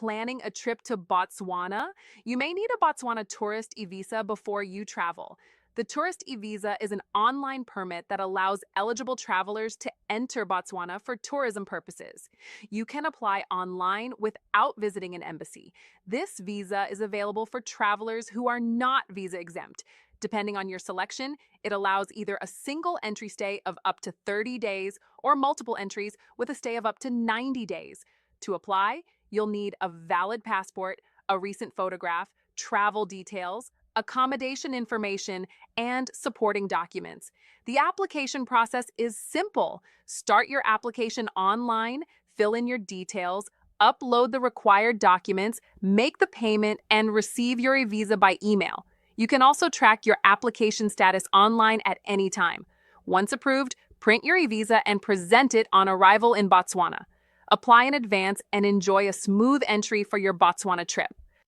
planning a trip to Botswana, you may need a Botswana Tourist eVisa before you travel. The Tourist eVisa is an online permit that allows eligible travelers to enter Botswana for tourism purposes. You can apply online without visiting an embassy. This visa is available for travelers who are not visa exempt. Depending on your selection, it allows either a single entry stay of up to 30 days or multiple entries with a stay of up to 90 days. To apply, you'll need a valid passport, a recent photograph, travel details, accommodation information, and supporting documents. The application process is simple. Start your application online, fill in your details, upload the required documents, make the payment, and receive your eVisa by email. You can also track your application status online at any time. Once approved, print your eVisa and present it on arrival in Botswana. Apply in advance and enjoy a smooth entry for your Botswana trip.